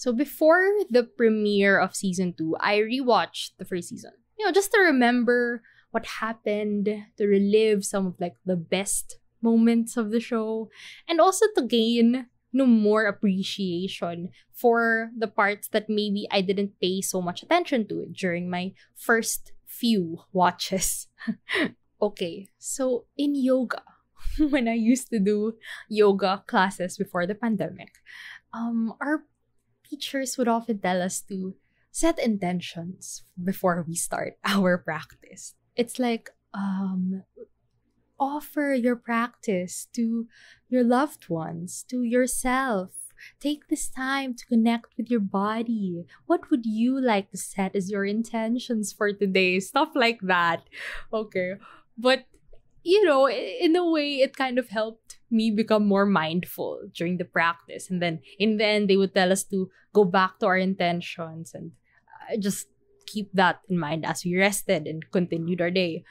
So before the premiere of season 2, I rewatched the first season. Just to remember what happened, to relive some of like the best moments of the show, and also to gain more appreciation for the parts that maybe I didn't pay so much attention to during my first few watches. Okay, so in yoga, when I used to do yoga classes before the pandemic, our teachers would often tell us to set intentions before we start our practice. It's like, offer your practice to your loved ones, to yourself. Take this time to connect with your body. What would you like to set as your intentions for today? Stuff like that. Okay. But, in a way, it kind of helped me become more mindful during the practice. And then in the end, they would tell us to go back to our intentions and just keep that in mind as we rested and continued our day.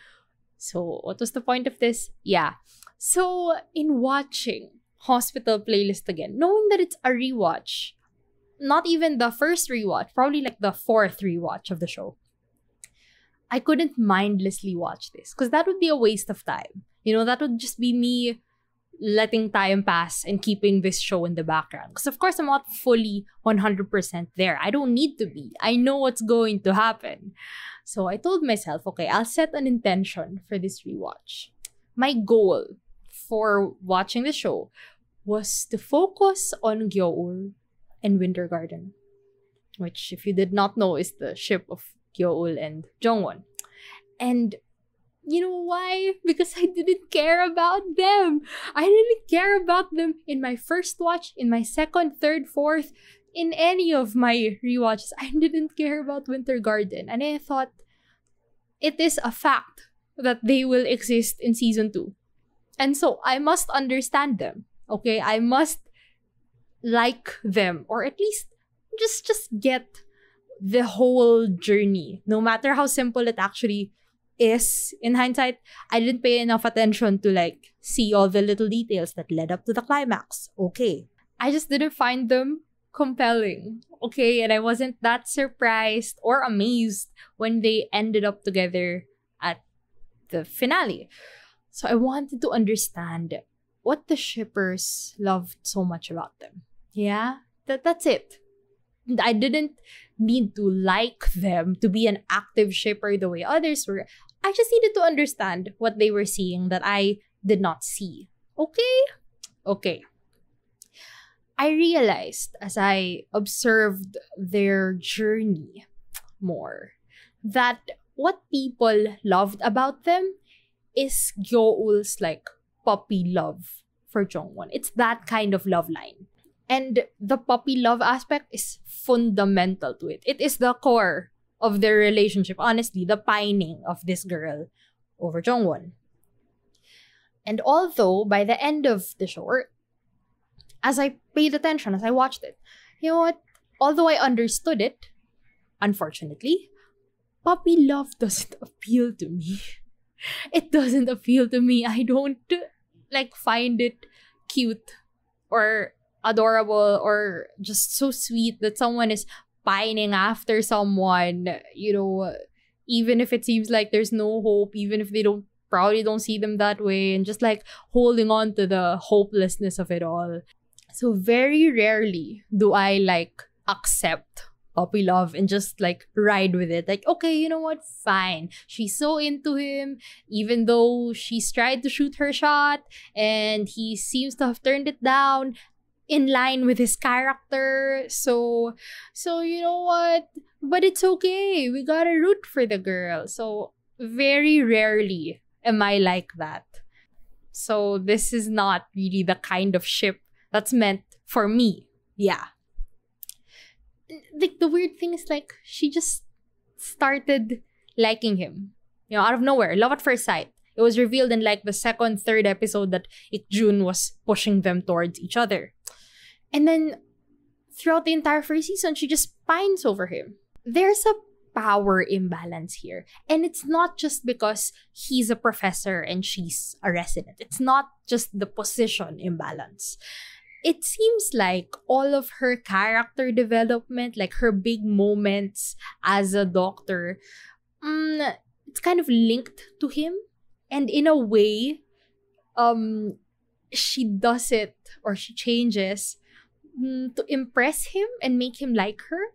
So what was the point of this? Yeah. So in watching Hospital Playlist again, knowing that it's a rewatch, not even the first rewatch, probably like the fourth rewatch of the show, I couldn't mindlessly watch this because that would be a waste of time. That would just be me letting time pass and keeping this show in the background. Because of course I'm not fully 100% there. I don't need to be. I know what's going to happen. So I told myself, okay, I'll set an intention for this rewatch. My goal for watching the show was to focus on Gyeol and Winter Garden, which, if you did not know, is the ship of Gyeol and Jongwon. And you know why? Because I didn't care about them. I didn't care about them in my first watch, in my second, third, fourth, in any of my rewatches. I didn't care about Winter Garden. And I thought, it is a fact that they will exist in season 2. And so I must understand them. Okay? I must like them. Or at least just get the whole journey. No matter how simple it actually is. In hindsight, I didn't pay enough attention to like see all the little details that led up to the climax. Okay. I just didn't find them compelling. Okay. And I wasn't that surprised or amazed when they ended up together at the finale. So I wanted to understand what the shippers loved so much about them. Yeah. That's it. I didn't need to like them to be an active shipper the way others were. I just needed to understand what they were seeing that I did not see. Okay? Okay. I realized as I observed their journey more that what people loved about them is Gyeol's like puppy love for Jongwon. It's that kind of love line. And the puppy love aspect is fundamental to it. It is the core of their relationship. Honestly, the pining of this girl over Jongwon. And although by the end of the show, as I paid attention, as I watched it, you know what? Although I understood it, unfortunately, puppy love doesn't appeal to me. It doesn't appeal to me. I don't find it cute or adorable or just so sweet that someone is pining after someone, even if it seems like there's no hope, even if they probably don't see them that way, and just holding on to the hopelessness of it all. So very rarely do I accept puppy love and just ride with it. Okay, you know what? Fine. She's so into him, even though she's tried to shoot her shot and he seems to have turned it down in line with his character. So you know what? But it's okay. We gotta root for the girl. So very rarely am I like that. So this is not really the kind of ship that's meant for me. Yeah. The weird thing is she just started liking him. Out of nowhere. Love at first sight. It was revealed in the second, third episode that Ik-jun was pushing them towards each other. And then throughout the entire first season, she just pines over him. There's a power imbalance here. And it's not just because he's a professor and she's a resident. It's not just the position imbalance. it seems like all of her character development, like her big moments as a doctor, it's kind of linked to him. And in a way, she does it, or she changes to impress him and make him like her.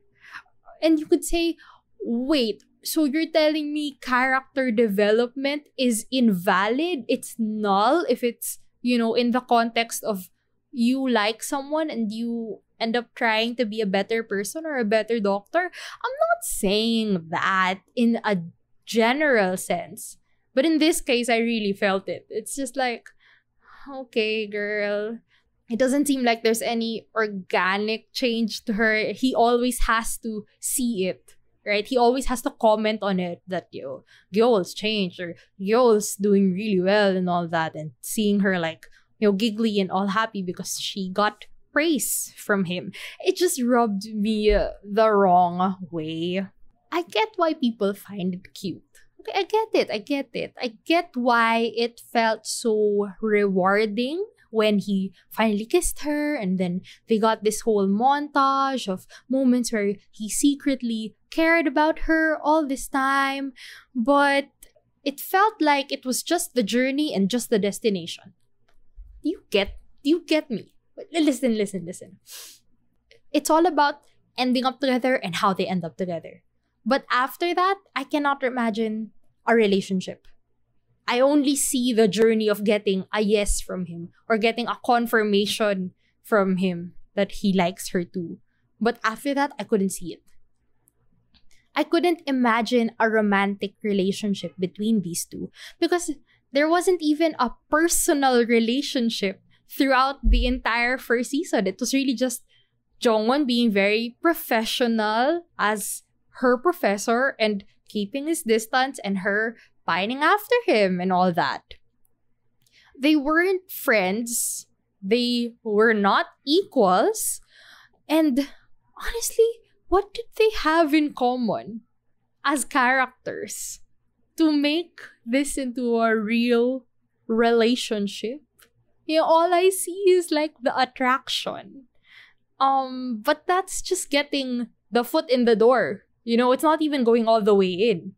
And you could say, wait, so you're telling me character development is invalid? It's null if it's, in the context of you like someone and you end up trying to be a better person or a better doctor? I'm not saying that in a general sense. But in this case, I really felt it. It's just like, okay, girl. It doesn't seem like there's any organic change to her. He always has to see it, right? He always has to comment on it that, Gyo's changed, or Gyo's doing really well and all that. And seeing her like, giggly and all happy because she got praise from him. It just rubbed me the wrong way. I get why people find it cute. Okay, I get it. I get why it felt so rewarding when he finally kissed her, and then they got this whole montage of moments where he secretly cared about her all this time. But it felt like it was just the journey and just the destination. You get me. Listen. It's all about ending up together and how they end up together. But after that, I cannot imagine a relationship. I only see the journey of getting a yes from him or getting a confirmation from him that he likes her too. But after that, I couldn't see it. I couldn't imagine a romantic relationship between these two because there wasn't even a personal relationship throughout the entire first season. It was really just Jongwon being very professional as her professor and keeping his distance, and her pining after him and all that. They weren't friends. They were not equals. And honestly, what did they have in common as characters to make this into a real relationship? All I see is like the attraction. But that's just getting the foot in the door. It's not even going all the way in.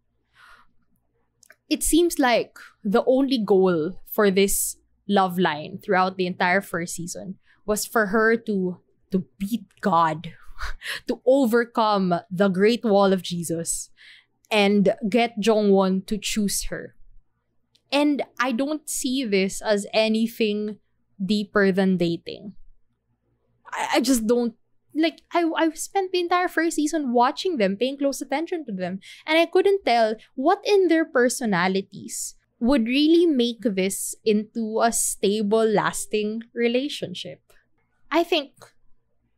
It seems like the only goal for this love line throughout the entire first season was for her to beat God, to overcome the Great Wall of Jesus, and get Jongwon to choose her. And I don't see this as anything deeper than dating. I just don't. Like, I spent the entire first season watching them, paying close attention to them, and I couldn't tell what in their personalities would really make this into a stable, lasting relationship. I think,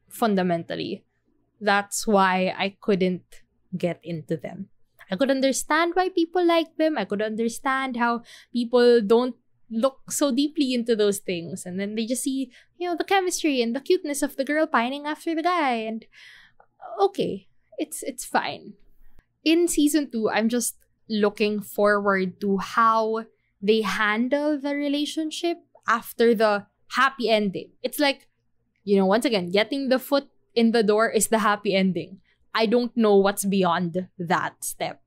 fundamentally, that's why I couldn't get into them. I could understand why people like them. I could understand how people don't look so deeply into those things, and then they just see the chemistry and the cuteness of the girl pining after the guy, and okay, it's fine. In season 2, I'm just looking forward to how they handle the relationship after the happy ending. It's like, once again, getting the foot in the door is the happy ending. I don't know what's beyond that step.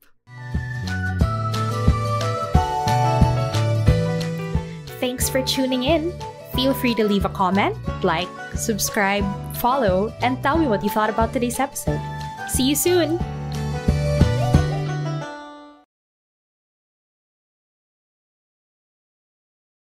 Thanks for tuning in. Feel free to leave a comment, like, subscribe, follow, and tell me what you thought about today's episode. See you soon!